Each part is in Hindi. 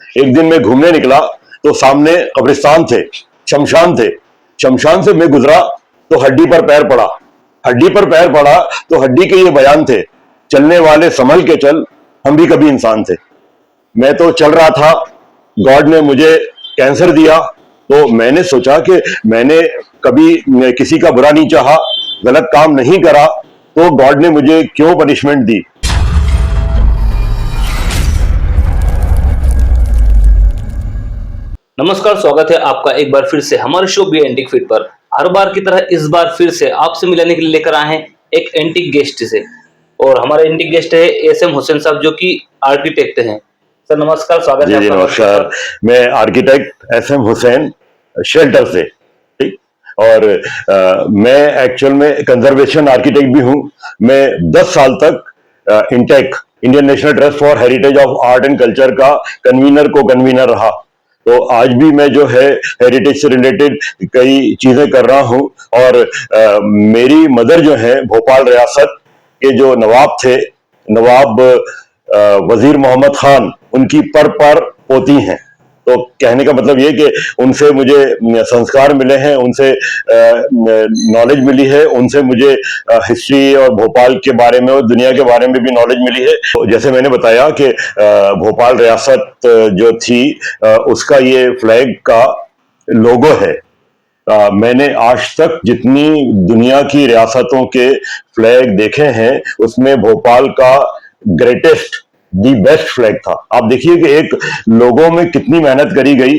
एक दिन मैं घूमने निकला तो सामने कब्रिस्तान थे, शमशान थे। शमशान से मैं गुजरा तो हड्डी पर पैर पड़ा। हड्डी पर पैर पड़ा तो हड्डी के ये बयान थे, चलने वाले संभल के चल, हम भी कभी इंसान थे। मैं तो चल रहा था, गॉड ने मुझे कैंसर दिया, तो मैंने सोचा कि मैंने कभी किसी का बुरा नहीं चाहा, गलत काम नहीं करा, तो गॉड ने मुझे क्यों पनिशमेंट दी। नमस्कार, स्वागत है आपका एक बार फिर से हमारे शो बी एंटिक फिट पर। हर बार की तरह इस बार फिर से आपसे मिलाने के लिए लेकर आए हैं एक एंटिक गेस्ट से। और हमारे एंटिक गेस्ट है एसएम हुसैन साहब, जो कि आर्किटेक्ट हैं। सर नमस्कार, स्वागत है जी जी आपका। नमस्कार। मैं आर्किटेक्ट एसएम हुसैन, शेल्टर से। ठीक। और मैं एक्चुअल में कंजर्वेशन आर्किटेक्ट भी हूँ। मैं 10 साल तक intake, Indian national trust for heritage of art and culture का कन्वीनर रहा। तो आज भी मैं जो है हेरिटेज से रिलेटेड कई चीजें कर रहा हूं। और मेरी मदर जो है भोपाल रियासत के जो नवाब थे, नवाब वजीर मोहम्मद खान, उनकी पर पोती हैं। तो कहने का मतलब ये कि उनसे मुझे संस्कार मिले हैं, उनसे नॉलेज मिली है, उनसे मुझे हिस्ट्री और भोपाल के बारे में और दुनिया के बारे में भी नॉलेज मिली है। तो जैसे मैंने बताया कि भोपाल रियासत जो थी, उसका ये फ्लैग का लोगो है। मैंने आज तक जितनी दुनिया की रियासतों के फ्लैग देखे हैं, उसमें भोपाल का ग्रेटेस्ट, दी बेस्ट फ्लैग था। आप देखिए कि एक लोगों में कितनी मेहनत करी गई।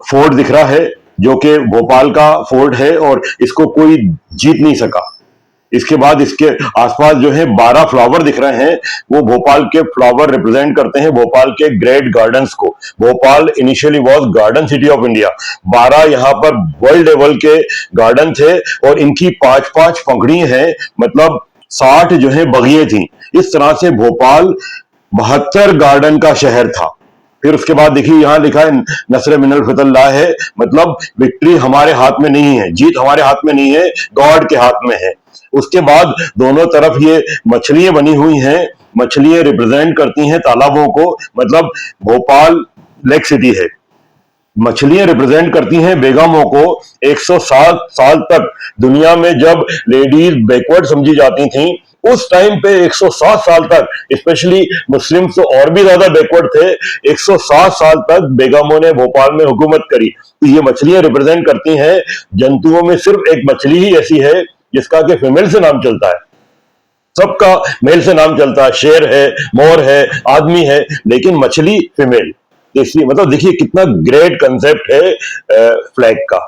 फोर्ट दिख रहा है जो कि भोपाल का फोर्ट है और इसको कोई जीत नहीं सका। इसके बाद इसके आसपास जो है 12 फ्लावर दिख रहे हैं, वो भोपाल के फ्लावर रिप्रेजेंट करते हैं भोपाल के ग्रेट गार्डन्स को। Bhopal initially was garden city of India. 12 यहाँ पर वर्ल्ड लेवल के गार्डन थे और इनकी 5-5 पंखड़ी हैं, मतलब 60 जो है बगिए थी। इस तरह से भोपाल 72 गार्डन का शहर था। फिर उसके बाद देखिए यहाँ लिखा है नसर मिनल फतल्लाह है, मतलब विक्ट्री हमारे हाथ में नहीं है, जीत हमारे हाथ में नहीं है, गॉड के हाथ में है। उसके बाद दोनों तरफ ये मछलियां बनी हुई हैं, मछलियां रिप्रेजेंट करती हैं तालाबों को, मतलब भोपाल लेक सिटी है। मछलियां रिप्रेजेंट करती हैं बेगमों को। 107 साल तक दुनिया में जब लेडीज बैकवर्ड समझी जाती थीं, उस टाइम पे 107 साल तक, स्पेशली मुस्लिम्स तो और भी ज्यादा बैकवर्ड थे, 107 साल तक बेगमों ने भोपाल में हुकूमत करी। तो ये मछलियां रिप्रेजेंट करती हैं। जंतुओं में सिर्फ एक मछली ही ऐसी है जिसका कि फीमेल से नाम चलता है, सबका मेल से नाम चलता है। शेर है, मोर है, आदमी है, लेकिन मछली फीमेल। इसलिए मतलब देखिए कितना ग्रेट कंसेप्ट है फ्लैग का।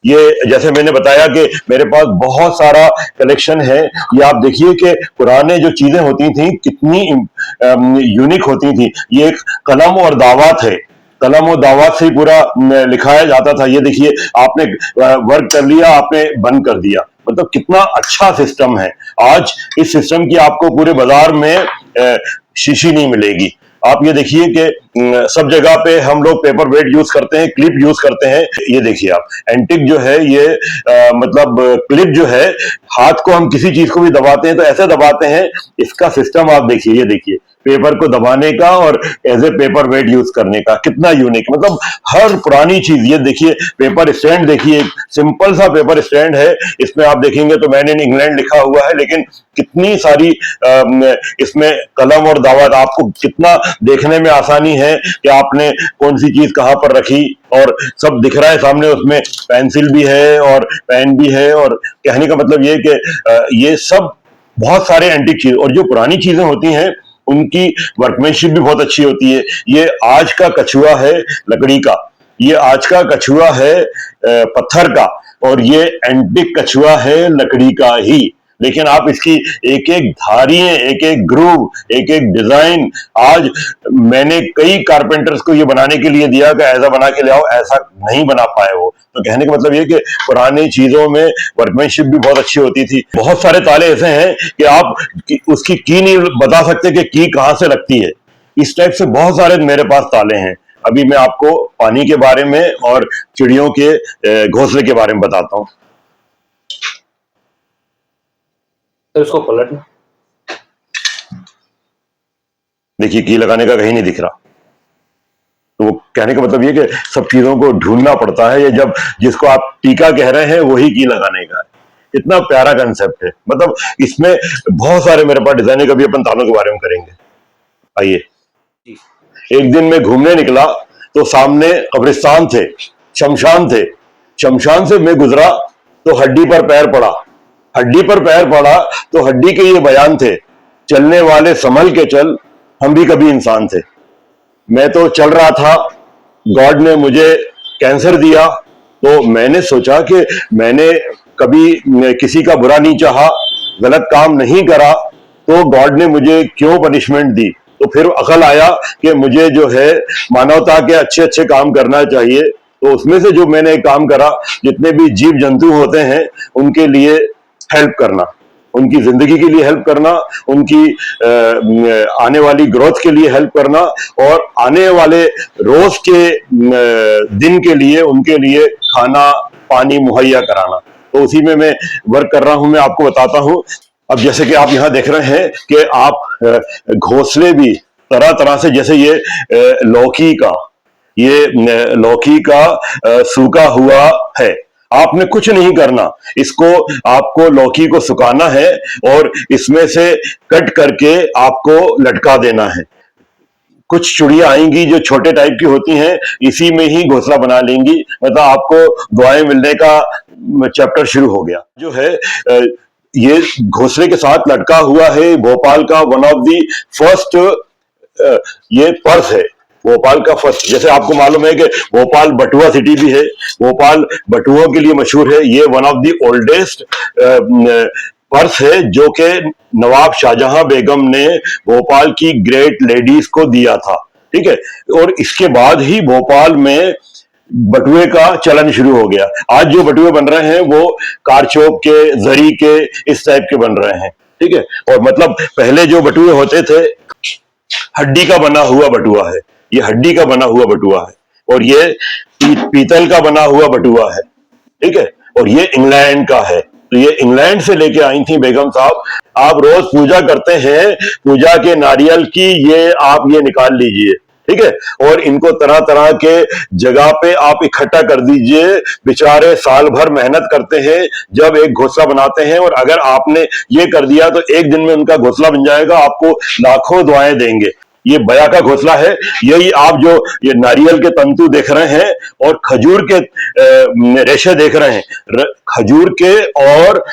ये जैसे मैंने बताया कि मेरे पास बहुत सारा कलेक्शन है। ये आप देखिए कि पुराने जो चीजें होती थी कितनी यूनिक होती थी। ये एक कलम और दावत है, कलम और दावत से ही पूरा लिखाया जाता था। ये देखिए आपने वर्क कर लिया, आपने बंद कर दिया, मतलब कितना अच्छा सिस्टम है। आज इस सिस्टम की आपको पूरे बाजार में शीशी नहीं मिलेगी। आप ये देखिए कि सब जगह पे हम लोग पेपर वेट यूज करते हैं, क्लिप यूज करते हैं। ये देखिए आप एंटिक जो है ये मतलब क्लिप जो है, हाथ को हम किसी चीज को भी दबाते हैं तो ऐसे दबाते हैं। इसका सिस्टम आप देखिए, ये देखिए पेपर को दबाने का और as a paperweight use करने का, कितना यूनिक। मतलब हर पुरानी चीज, ये देखिए पेपर स्टैंड देखिए, सिंपल सा पेपर स्टैंड है। इसमें आप देखेंगे तो मेड इन इंग्लैंड लिखा हुआ है, लेकिन कितनी सारी इसमें कलम और दावत, आपको कितना देखने में आसानी है कि आपने कौन सी चीज कहां पर रखी, और सब दिख रहा है सामने। उसमें पेंसिल भी है और पेन भी है। और कहने का मतलब ये कि ये सब बहुत सारे एंटीक चीज, और जो पुरानी चीजें होती हैं उनकी वर्कमैनशिप भी बहुत अच्छी होती है। ये आज का कछुआ है लकड़ी का, ये आज का कछुआ है पत्थर का, और ये एंटिक कछुआ है लकड़ी का ही। लेकिन आप इसकी एक एक धारियां, एक एक ग्रूव, एक एक डिजाइन, आज मैंने कई कारपेंटर्स को ये बनाने के लिए दिया कि ऐसा बना के ले आओ, ऐसा नहीं बना पाए वो। तो कहने का मतलब ये कि पुरानी चीजों में वर्कमैनशिप भी बहुत अच्छी होती थी। बहुत सारे ताले ऐसे हैं कि आप उसकी की नहीं बता सकते कि की कहां से लगती है। इस टाइप से बहुत सारे मेरे पास ताले हैं। अभी मैं आपको पानी के बारे में और चिड़ियों के घोंसले के बारे में बताता हूँ। तो इसको पलटना, देखिए की लगाने का कहीं नहीं दिख रहा। तो वो कहने का मतलब ये कि सब चीजों को ढूंढना पड़ता है, या जब जिसको आप टीका कह रहे हैं वही की लगाने का है। इतना प्यारा कंसेप्ट है, मतलब इसमें बहुत सारे मेरे पास डिजाइन है। कभी अपन तालों के बारे में करेंगे। आइए, एक दिन मैं घूमने निकला तो सामने कब्रिस्तान थे, शमशान थे। शमशान से मैं गुजरा तो हड्डी पर पैर पड़ा। हड्डी पर पैर पड़ा तो हड्डी के ये बयान थे, चलने वाले संभल के चल, हम भी कभी इंसान थे। मैं तो चल रहा था, गॉड ने मुझे कैंसर दिया, तो मैंने सोचा कि मैंने कभी किसी का बुरा नहीं चाहा, गलत काम नहीं करा, तो गॉड ने मुझे क्यों पनिशमेंट दी। तो फिर अकल आया कि मुझे जो है मानवता के अच्छे अच्छे काम करना चाहिए। तो उसमें से जो मैंने एक काम करा, जितने भी जीव जंतु होते हैं उनके लिए हेल्प करना, उनकी जिंदगी के लिए हेल्प करना, उनकी आने वाली ग्रोथ के लिए हेल्प करना, और आने वाले रोज के दिन के लिए उनके लिए खाना पानी मुहैया कराना। तो उसी में मैं वर्क कर रहा हूं। मैं आपको बताता हूं, अब जैसे कि आप यहां देख रहे हैं कि आप घोंसले भी तरह तरह से, जैसे ये लौकी का सूखा हुआ है। आपने कुछ नहीं करना, इसको आपको लौकी को सुखाना है और इसमें से कट करके आपको लटका देना है। कुछ चिड़िया आएंगी जो छोटे टाइप की होती हैं, इसी में ही घोंसला बना लेंगी, मतलब आपको दुआएं मिलने का चैप्टर शुरू हो गया। जो है ये घोंसले के साथ लटका हुआ है भोपाल का वन ऑफ दी फर्स्ट, ये पर्स है भोपाल का फर्स्ट। जैसे आपको मालूम है कि भोपाल बटुआ सिटी भी है, भोपाल बटुओं के लिए मशहूर है। ये one of the oldest purse है जो कि नवाब शाहजहां बेगम ने भोपाल की ग्रेट लेडीज को दिया था, ठीक है। और इसके बाद ही भोपाल में बटुए का चलन शुरू हो गया। आज जो बटुए बन रहे हैं वो कारचौक के, जरी के, इस टाइप के बन रहे हैं, ठीक है। और मतलब पहले जो बटुए होते थे, हड्डी का बना हुआ बटुआ है, ये हड्डी का बना हुआ बटुआ है, और ये पीतल का बना हुआ बटुआ है, ठीक है। और ये इंग्लैंड का है, तो ये इंग्लैंड से लेके आई थी बेगम साहब। आप रोज पूजा करते हैं, पूजा के नारियल की ये आप ये निकाल लीजिए, ठीक है, और इनको तरह तरह के जगह पे आप इकट्ठा कर दीजिए। बेचारे साल भर मेहनत करते हैं, जब एक घोंसला बनाते हैं, और अगर आपने ये कर दिया तो एक दिन में उनका घोंसला बन जाएगा, आपको लाखों दुआएं देंगे। ये बया का घोंसला है। यही आप जो ये नारियल के तंतु देख रहे हैं और खजूर के रेशे देख रहे हैं, खजूर के और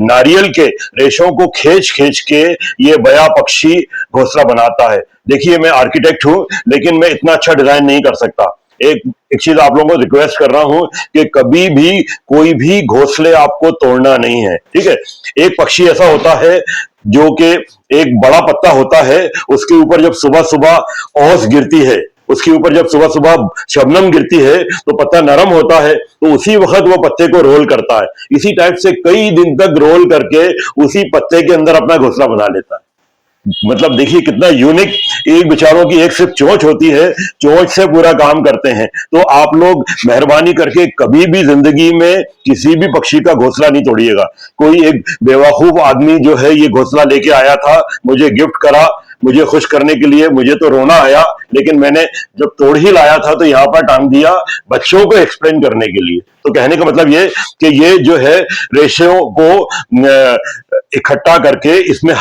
नारियल के रेशों को खींच खींच के ये बया पक्षी घोंसला बनाता है। देखिए, मैं आर्किटेक्ट हूं, लेकिन मैं इतना अच्छा डिजाइन नहीं कर सकता। एक चीज आप लोगों को रिक्वेस्ट कर रहा हूं कि कभी भी कोई भी घोंसले आपको तोड़ना नहीं है, ठीक है। एक पक्षी ऐसा होता है जो कि एक बड़ा पत्ता होता है, उसके ऊपर जब सुबह सुबह ओस गिरती है, उसके ऊपर जब सुबह सुबह शबनम गिरती है तो पत्ता नरम होता है, तो उसी वक्त वो पत्ते को रोल करता है। इसी टाइप से कई दिन तक रोल करके उसी पत्ते के अंदर अपना घोंसला बना लेता है। मतलब देखिए कितना यूनिक, एक बेचारों की एक सिर्फ चोंच होती है, चोंच से पूरा काम करते हैं। तो आप लोग मेहरबानी करके कभी भी जिंदगी में किसी भी पक्षी का घोंसला नहीं तोड़िएगा। कोई एक बेवकूफ आदमी जो है ये घोंसला लेके आया था, मुझे गिफ्ट करा, मुझे खुश करने के लिए, मुझे तो रोना आया, लेकिन मैंने जब तोड़ ही लाया था तो यहाँ पर टांग दिया बच्चों को एक्सप्लेन करने के लिए। तो कहने का मतलब ये कि ये जो है रेशों को इकट्ठा करके इसमें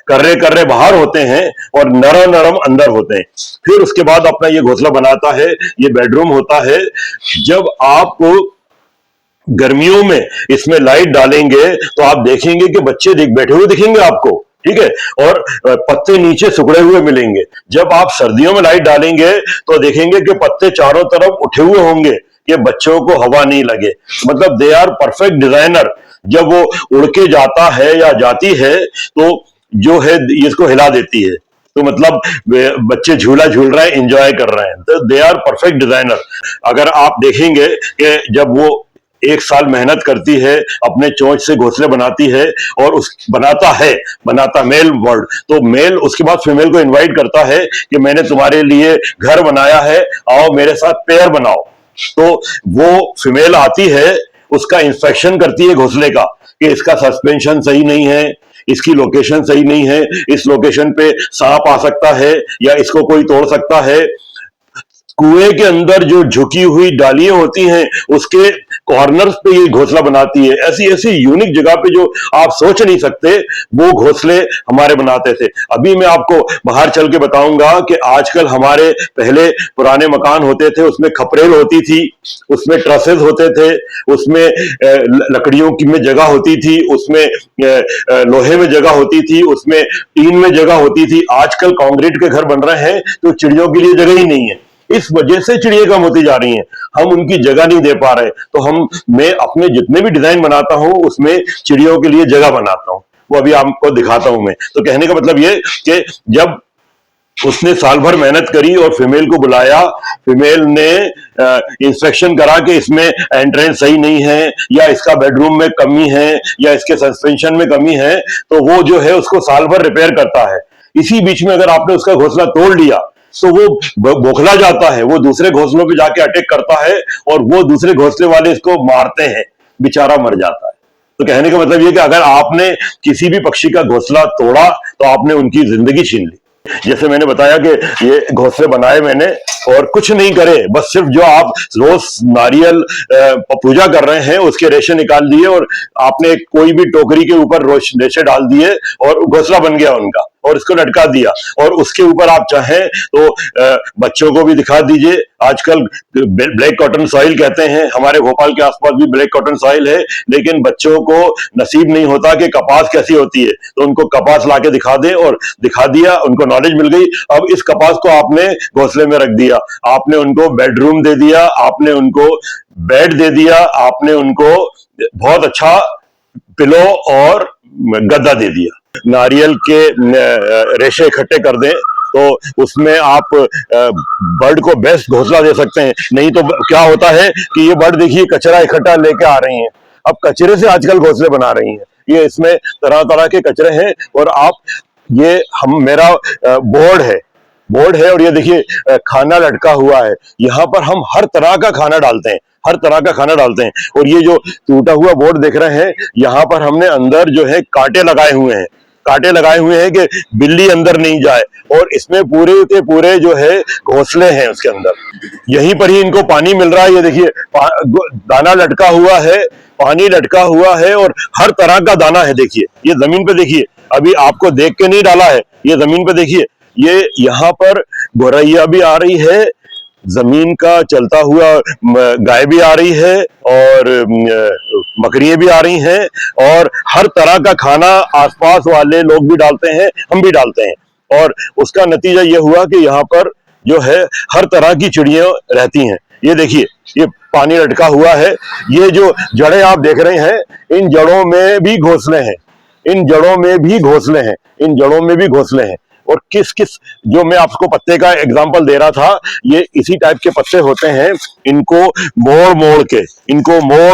कर्रे कर्रे बाहर होते हैं और नरम नरम अंदर होते हैं। फिर उसके बाद अपना ये घोंसला बनाता है। ये बेडरूम होता है। जब आप गर्मियों में इसमें लाइट डालेंगे तो आप देखेंगे कि बच्चे बैठे हुए दिखेंगे आपको, ठीक है, और पत्ते नीचे सुखड़े हुए मिलेंगे। जब आप सर्दियों में लाइट डालेंगे तो देखेंगे कि पत्ते चारों तरफ उठे हुए होंगे कि बच्चों को हवा नहीं लगे। मतलब दे आर परफेक्ट डिजाइनर। जब वो उड़ के जाता है या जाती है तो जो है इसको हिला देती है, तो मतलब बच्चे झूला झूल रहे हैं, एंजॉय कर रहे हैं। तो दे आर परफेक्ट डिजाइनर। अगर आप देखेंगे कि जब वो एक साल मेहनत करती है, अपने चोंच से घोंसले बनाती है और उस बनाता मेल बर्ड, तो मेल उसके बाद फीमेल को इनवाइट करता है कि मैंने तुम्हारे लिए घर बनाया है, आओ मेरे साथ पेयर बनाओ। तो वो फीमेल आती है, उसका इंस्पेक्शन करती है घोंसले का कि इसका सस्पेंशन सही नहीं है, इसकी लोकेशन सही नहीं है, इस लोकेशन पे सांप आ सकता है या इसको कोई तोड़ सकता है। कुएं के अंदर जो झुकी हुई डालियां होती हैं उसके कॉर्नर्स पे ये घोंसला बनाती है। ऐसी ऐसी यूनिक जगह पे जो आप सोच नहीं सकते वो घोंसले हमारे बनाते थे। अभी मैं आपको बाहर चल के बताऊंगा कि आजकल हमारे पहले पुराने मकान होते थे, उसमें खपरेल होती थी, उसमें ट्रसेस होते थे, उसमें लकड़ियों की में जगह होती थी, उसमें लोहे में जगह होती थी, उसमें टीन में जगह होती थी। आजकल कंक्रीट के घर बन रहे हैं तो चिड़ियों के लिए जगह ही नहीं है। इस वजह से चिड़िया कम होती जा रही हैं, हम उनकी जगह नहीं दे पा रहे। तो मैं अपने जितने भी डिजाइन बनाता हूं उसमें चिड़ियों के लिए जगह बनाता हूं, वो अभी आपको दिखाता हूं मैं। तो कहने का मतलब ये कि जब उसने साल भर मेहनत करी और फीमेल को बुलाया, फीमेल ने इंस्पेक्शन करा कि इसमें एंट्रेंस सही नहीं है, या इसका बेडरूम में कमी है, या इसके सस्पेंशन में कमी है, तो वो जो है उसको साल भर रिपेयर करता है। इसी बीच में अगर आपने उसका घोंसला तोड़ लिया तो वो बौखला जाता है, वो दूसरे घोंसलों पे जाके अटैक करता है और वो दूसरे घोंसले वाले इसको मारते हैं, बेचारा मर जाता है। तो कहने का मतलब ये कि अगर आपने किसी भी पक्षी का घोंसला तोड़ा तो आपने उनकी जिंदगी छीन ली। जैसे मैंने बताया कि ये घोंसले बनाए मैंने और कुछ नहीं करे, बस सिर्फ जो आप रोज नारियल पूजा कर रहे हैं उसके रेशे निकाल दिए और आपने कोई भी टोकरी के ऊपर रेशे डाल दिए और घोंसला बन गया उनका, और इसको लटका दिया। और उसके ऊपर आप चाहें तो बच्चों को भी दिखा दीजिए। आजकल ब्लैक कॉटन सॉइल कहते हैं, हमारे भोपाल के आसपास भी ब्लैक कॉटन सॉइल है, लेकिन बच्चों को नसीब नहीं होता कि कपास कैसी होती है, तो उनको कपास लाके दिखा दे, और दिखा दिया, उनको नॉलेज मिल गई। अब इस कपास को आपने घोंसले में रख दिया, आपने उनको बेडरूम दे दिया, आपने उनको बेड दे दिया, आपने उनको बहुत अच्छा पिलो और गद्दा दे दिया। नारियल के रेशे इकट्ठे कर दें तो उसमें आप बर्ड को बेस्ट घोंसला दे सकते हैं। नहीं तो क्या होता है कि ये बर्ड देखिए कचरा इकट्ठा लेके आ रही हैं, अब कचरे से आजकल घोंसले बना रही हैं। ये इसमें तरह तरह के कचरे हैं, और ये मेरा बोर्ड है और ये देखिए खाना लटका हुआ है। यहाँ पर हम हर तरह का खाना डालते हैं, हर तरह का खाना डालते हैं। और ये जो टूटा हुआ बोर्ड देख रहे हैं, यहाँ पर हमने अंदर जो है कांटे लगाए हुए हैं, कांटे लगाए हुए हैं कि बिल्ली अंदर नहीं जाए। और इसमें पूरे के पूरे जो है घोंसले हैं उसके अंदर। यहीं पर ही इनको पानी मिल रहा है, ये देखिए दाना लटका हुआ है, पानी लटका हुआ है, और हर तरह का दाना है। देखिए ये जमीन पे देखिए, अभी आपको देख के नहीं डाला है, ये जमीन पे देखिए, ये यहाँ पर गौरैया भी आ रही है, जमीन का चलता हुआ गाय भी आ रही है, और बकरियां भी आ रही हैं, और हर तरह का खाना आसपास वाले लोग भी डालते हैं, हम भी डालते हैं। और उसका नतीजा ये हुआ कि यहाँ पर जो है हर तरह की चिड़ियां रहती हैं। ये देखिए ये पानी लटका हुआ है, ये जो जड़ें आप देख रहे हैं, इन जड़ों में भी घोंसले हैं, इन जड़ों में भी घोंसले हैं, इन जड़ों में भी घोंसले हैं। और किस किस जो मैं आपको पत्ते का एग्जांपल दे रहा था, ये इसी टाइप के पत्ते होते हैं। इनको मोड़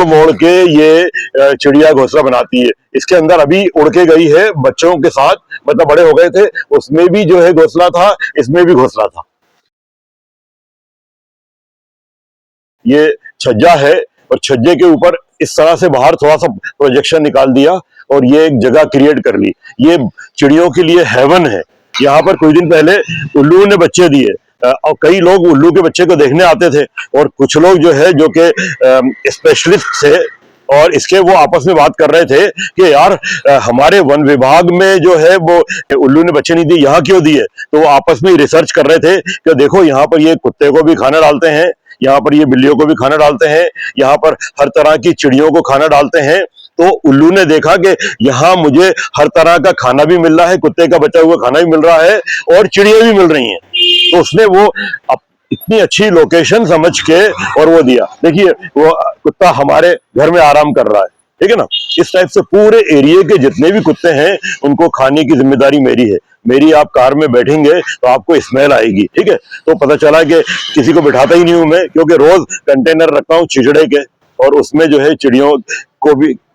मोड़ के ये चिड़िया घोंसला बनाती है। इसके अंदर अभी उड़ के गई है बच्चों के साथ, मतलब बड़े हो गए थे, उसमें भी जो है घोंसला था, इसमें भी घोंसला था। ये छज्जा है, और छज्जे के ऊपर इस तरह से बाहर थोड़ा सा प्रोजेक्शन निकाल दिया और ये एक जगह क्रिएट कर ली। ये चिड़ियों के लिए हेवन है। यहाँ पर कुछ दिन पहले उल्लू ने बच्चे दिए, और कई लोग उल्लू के बच्चे को देखने आते थे, और कुछ लोग जो है जो कि स्पेशलिस्ट थे, और इसके वो आपस में बात कर रहे थे कि यार हमारे वन विभाग में जो है वो उल्लू ने बच्चे नहीं दिए, यहाँ क्यों दिए। तो वो आपस में रिसर्च कर रहे थे कि देखो यहाँ पर ये कुत्ते को भी खाना डालते हैं, यहाँ पर ये बिल्लियों को भी खाना डालते हैं, यहाँ पर हर तरह की चिड़ियों को खाना डालते हैं। तो उल्लू ने देखा कि यहाँ मुझे हर तरह का खाना भी मिल रहा है, कुत्ते का बचा हुआ खाना भी मिल रहा है, और चिड़िया भी मिल रही हैं। तो उसने वो इतनी अच्छी लोकेशन समझ के और वो दिया। देखिए वो कुत्ता हमारे घर में आराम कर रहा है, ठीक है ना। इस टाइप से पूरे एरिया के जितने भी कुत्ते हैं उनको खाने की जिम्मेदारी मेरी है। मेरी आप कार में बैठेंगे तो आपको स्मेल आएगी, ठीक है। तो पता चला कि किसी को बिठाता ही नहीं हूं मैं, क्योंकि रोज कंटेनर रखता हूँ छिछड़े के, और उसमें जो है चिड़ियों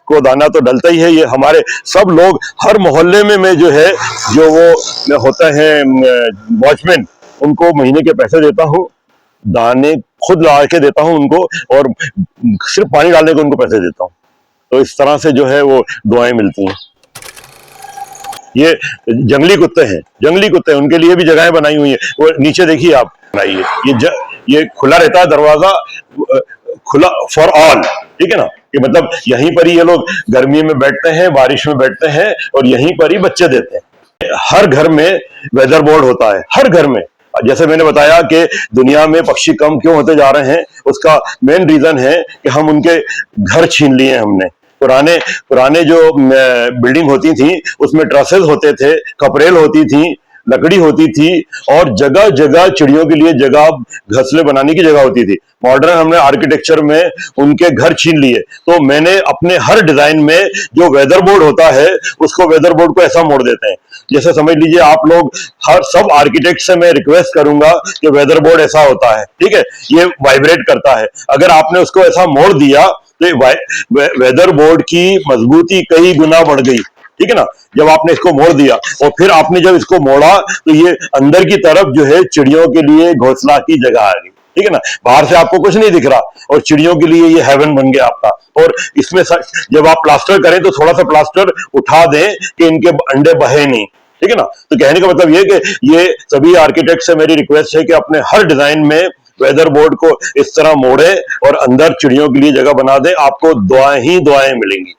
को दाना तो डलता ही है। ये हमारे सब लोग हर मोहल्ले में मैं जो है जो वो होता है वॉचमैन, उनको महीने के पैसे देता हूँ, दाने खुद ला के देता हूँ उनको, और सिर्फ पानी डालने को उनको पैसे देता हूँ। तो इस तरह से जो है वो दुआएं मिलती हैं। ये जंगली कुत्ते हैं, उनके लिए भी जगहें बनाई हुई है। वो नीचे देखिए आप बनाइए, ये खुला रहता है दरवाजा, खुला फॉर ऑल, ठीक है ना, कि मतलब यहीं पर ही ये लोग गर्मी में बैठते हैं, बारिश में बैठते हैं और यहीं पर ही बच्चे देते हैं। हर घर में वेदर बोर्ड होता है, हर घर में। जैसे मैंने बताया कि दुनिया में पक्षी कम क्यों होते जा रहे हैं, उसका मेन रीजन है कि हम उनके घर छीन लिए हमने। पुराने पुराने जो बिल्डिंग होती थी उसमें ट्रसेस होते थे, कपरेल होती थी, लकड़ी होती थी और जगह जगह चिड़ियों के लिए जगह, घोंसले बनाने की जगह होती थी। मॉडर्न हमने आर्किटेक्चर में उनके घर छीन लिए। तो मैंने अपने हर डिजाइन में जो वेदर बोर्ड होता है उसको, वेदर बोर्ड को ऐसा मोड़ देते हैं, जैसे समझ लीजिए आप लोग, हर सब आर्किटेक्ट से मैं रिक्वेस्ट करूंगा कि वेदर बोर्ड ऐसा होता है, ठीक है, ये वाइब्रेट करता है। अगर आपने उसको ऐसा मोड़ दिया तो वेदर बोर्ड की मजबूती कई गुना बढ़ गई, ठीक है ना। जब आपने इसको मोड़ दिया और फिर आपने जब इसको मोड़ा तो ये अंदर की तरफ जो है चिड़ियों के लिए घोंसला की जगह आ गई, ठीक है ना। बाहर से आपको कुछ नहीं दिख रहा और चिड़ियों के लिए ये हेवन बन गया आपका। और इसमें जब आप प्लास्टर करें तो थोड़ा सा प्लास्टर उठा दें कि इनके अंडे बहे नहीं, ठीक है ना। तो कहने का मतलब ये कि ये सभी आर्किटेक्ट से मेरी रिक्वेस्ट है कि अपने हर डिजाइन में वेदर बोर्ड को इस तरह मोड़े और अंदर चिड़ियों के लिए जगह बना दे, आपको दुआएं ही दुआएं मिलेंगी।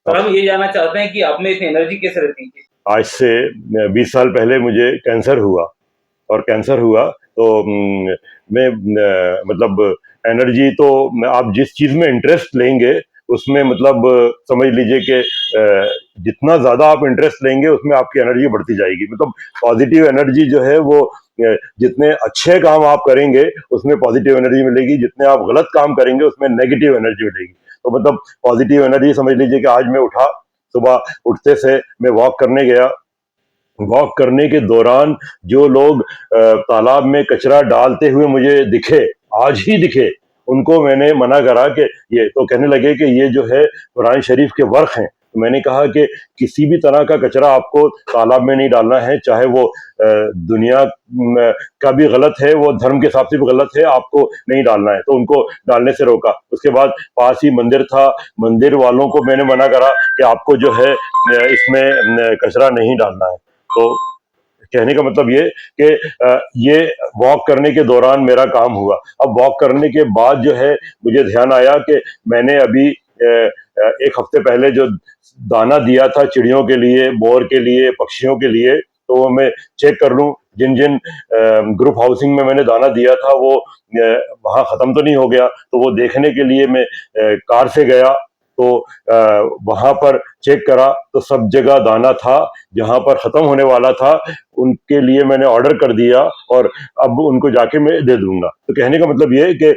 सर हम ये जानना चाहते हैं कि आप में इतनी एनर्जी कैसे रहती है? आज से 20 साल पहले मुझे कैंसर हुआ और कैंसर हुआ तो मैं मतलब एनर्जी तो आप जिस चीज में इंटरेस्ट लेंगे उसमें मतलब समझ लीजिए कि जितना ज्यादा आप इंटरेस्ट लेंगे उसमें आपकी एनर्जी बढ़ती जाएगी। मतलब पॉजिटिव एनर्जी जो है वो जितने अच्छे काम आप करेंगे उसमें पॉजिटिव एनर्जी मिलेगी, जितने आप गलत काम करेंगे उसमें नेगेटिव एनर्जी मिलेगी। तो मतलब पॉजिटिव एनर्जी समझ लीजिए कि आज मैं उठा, सुबह उठते से मैं वॉक करने गया, वॉक करने के दौरान जो लोग तालाब में कचरा डालते हुए मुझे दिखे, आज ही दिखे, उनको मैंने मना करा कि ये तो कहने लगे कि ये जो है कुरान शरीफ के वर्क हैं। तो मैंने कहा कि किसी भी तरह का कचरा आपको तालाब में नहीं डालना है, चाहे वो दुनिया का भी गलत है, वो धर्म के हिसाब से भी गलत है, आपको नहीं डालना है। तो उनको डालने से रोका। उसके बाद पास ही मंदिर था, मंदिर वालों को मैंने मना करा कि आपको जो है इसमें कचरा नहीं डालना है। तो कहने का मतलब ये कि ये वॉक करने के दौरान मेरा काम हुआ। अब वॉक करने के बाद जो है मुझे ध्यान आया कि मैंने अभी एक हफ्ते पहले जो दाना दिया था चिड़ियों के लिए, मोर के लिए, पक्षियों के लिए, तो वो मैं चेक कर लूं जिन जिन ग्रुप हाउसिंग में मैंने दाना दिया था वो वहां खत्म तो नहीं हो गया। तो वो देखने के लिए मैं कार से गया, तो वहां पर चेक करा तो सब जगह दाना था, जहां पर खत्म होने वाला था उनके लिए मैंने ऑर्डर कर दिया और अब उनको जाके मैं दे दूंगा। तो कहने का मतलब ये है कि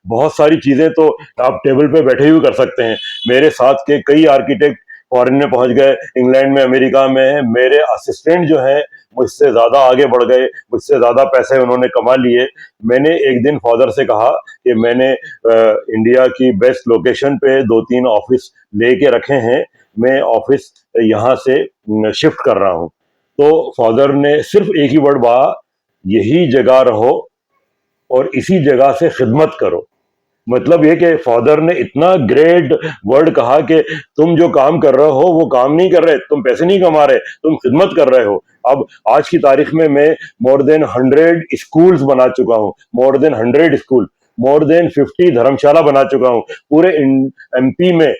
बहुत सारी चीजें तो आप टेबल पे बैठे हुए कर सकते हैं। मेरे साथ के कई आर्किटेक्ट फॉरेन में पहुंच गए, इंग्लैंड में, अमेरिका में। मेरे असिस्टेंट जो हैं मुझसे ज्यादा आगे बढ़ गए, मुझसे ज्यादा पैसे उन्होंने कमा लिए। मैंने एक दिन फादर से कहा कि मैंने इंडिया की बेस्ट लोकेशन पे 2-3 ऑफिस लेके रखे हैं, मैं ऑफिस यहाँ से शिफ्ट कर रहा हूँ। तो फादर ने सिर्फ एक ही वर्ड कहा, यही जगह रहो और इसी जगह से खिदमत करो। मतलब ये कि फादर ने इतना ग्रेट वर्ड कहा कि तुम जो काम कर रहे हो वो काम नहीं कर रहे, तुम पैसे नहीं कमा रहे, तुम खिदमत कर रहे हो। अब आज की तारीख में मैं मोर देन 100 स्कूल्स बना चुका हूँ, more than 100 school, more than 50 धर्मशाला बना चुका हूँ। एमपी में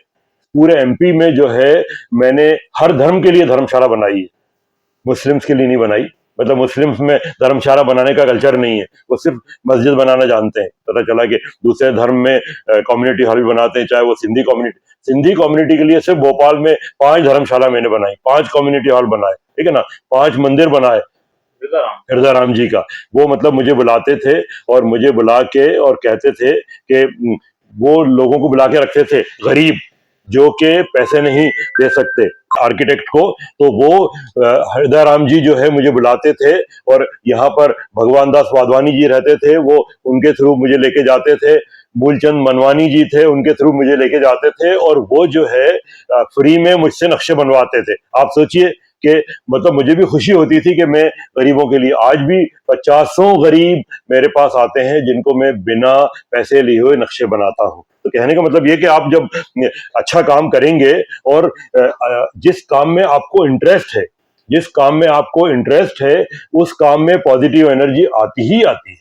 पूरे एमपी में जो है मैंने हर धर्म के लिए धर्मशाला बनाई है, मुस्लिम्स के लिए नहीं बनाई। मतलब मुस्लिम्स में धर्मशाला बनाने का कल्चर नहीं है, वो सिर्फ मस्जिद बनाना जानते हैं। पता चला कि दूसरे धर्म में कम्युनिटी हॉल भी बनाते हैं, चाहे वो सिंधी कम्युनिटी के लिए सिर्फ भोपाल में 5 धर्मशाला मैंने बनाई, 5 कम्युनिटी हॉल बनाए, ठीक है ना, 5 मंदिर बनाए हृदय राम जी का। वो मतलब मुझे बुलाते थे और मुझे बुला के और कहते थे कि वो लोगों को बुला के रखते थे गरीब जो कि पैसे नहीं दे सकते आर्किटेक्ट को, तो वो हृदय राम जी जो है मुझे बुलाते थे और यहाँ पर भगवान दास वाधवानी जी रहते थे, वो उनके थ्रू मुझे लेके जाते थे। मूलचंद मनवानी जी थे, उनके थ्रू मुझे लेके जाते थे और वो जो है फ्री में मुझसे नक्शे बनवाते थे। आप सोचिए कि मतलब मुझे भी खुशी होती थी कि मैं गरीबों के लिए, आज भी 50 गरीब मेरे पास आते हैं जिनको मैं बिना पैसे लिए हुए नक्शे बनाता हूँ। तो कहने का मतलब ये कि आप जब अच्छा काम करेंगे और जिस काम में आपको इंटरेस्ट है, उस काम में पॉजिटिव एनर्जी आती ही आती है।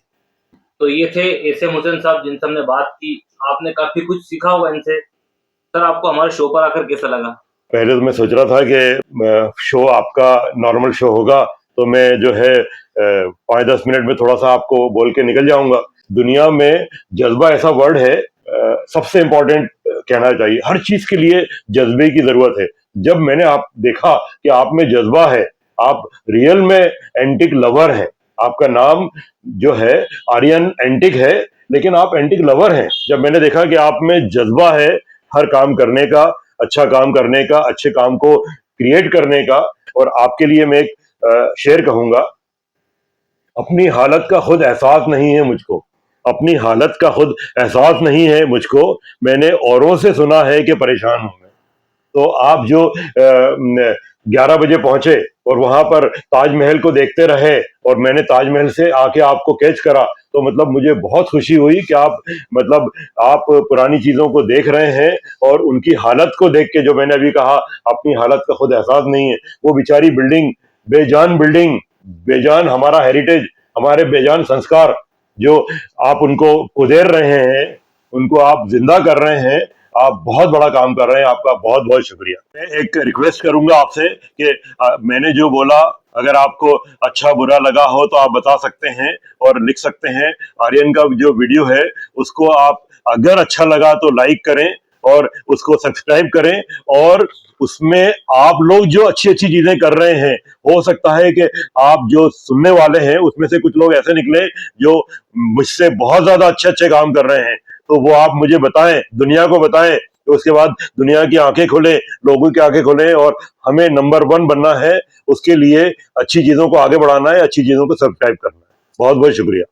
तो ये थे एसएम हुसैन साहब जिनसे हमने बात की। आपने काफी कुछ सीखा होगा इनसे। सर आपको हमारे शो पर आकर कैसा लगा? पहले तो मैं सोच रहा था कि शो आपका नॉर्मल शो होगा तो मैं जो है 5-10 मिनट में थोड़ा सा आपको बोल के निकल जाऊंगा। दुनिया में जज्बा ऐसा वर्ड है, सबसे इंपॉर्टेंट कहना चाहिए। हर चीज के लिए जज्बे की जरूरत है। जब मैंने आप देखा कि आप में जज्बा है, आप रियल में एंटिक लवर है, आपका नाम जो है आर्यन एंटिक है, लेकिन आप एंटिक लवर हैं। जब मैंने देखा कि आप में जज्बा है हर काम करने का, अच्छा काम करने का, अच्छे काम को क्रिएट करने का, और आपके लिए मैं एक शेर कहूंगा, अपनी हालत का खुद एहसास नहीं है मुझको, अपनी हालत का खुद एहसास नहीं है मुझको, मैंने औरों से सुना है कि परेशान हूं मैं। तो आप जो 11 बजे पहुंचे और वहां पर ताजमहल को देखते रहे और मैंने ताजमहल से आके आपको कैच करा, तो मतलब मुझे बहुत खुशी हुई कि आप मतलब आप पुरानी चीजों को देख रहे हैं और उनकी हालत को देख के, जो मैंने अभी कहा अपनी हालत का खुद एहसास नहीं है, वो बेचारी बिल्डिंग, बेजान हमारा हेरिटेज, हमारे बेजान संस्कार जो आप उनको कुदेर रहे हैं, उनको आप जिंदा कर रहे हैं। आप बहुत बड़ा काम कर रहे हैं, आपका बहुत बहुत शुक्रिया। मैं एक रिक्वेस्ट करूंगा आपसे कि मैंने जो बोला, अगर आपको अच्छा बुरा लगा हो तो आप बता सकते हैं और लिख सकते हैं। आर्यन का जो वीडियो है उसको आप अगर अच्छा लगा तो लाइक करें और उसको सब्सक्राइब करें, और उसमें आप लोग जो अच्छी अच्छी चीजें कर रहे हैं, हो सकता है कि आप जो सुनने वाले हैं उसमें से कुछ लोग ऐसे निकले जो मुझसे बहुत ज्यादा अच्छे अच्छे काम कर रहे हैं, तो वो आप मुझे बताएं, दुनिया को बताएं। तो उसके बाद दुनिया की आंखें खोलें, लोगों की आंखें खोलें, और हमें नंबर 1 बनना है। उसके लिए अच्छी चीजों को आगे बढ़ाना है, अच्छी चीजों को सब्सक्राइब करना है। बहुत बहुत शुक्रिया।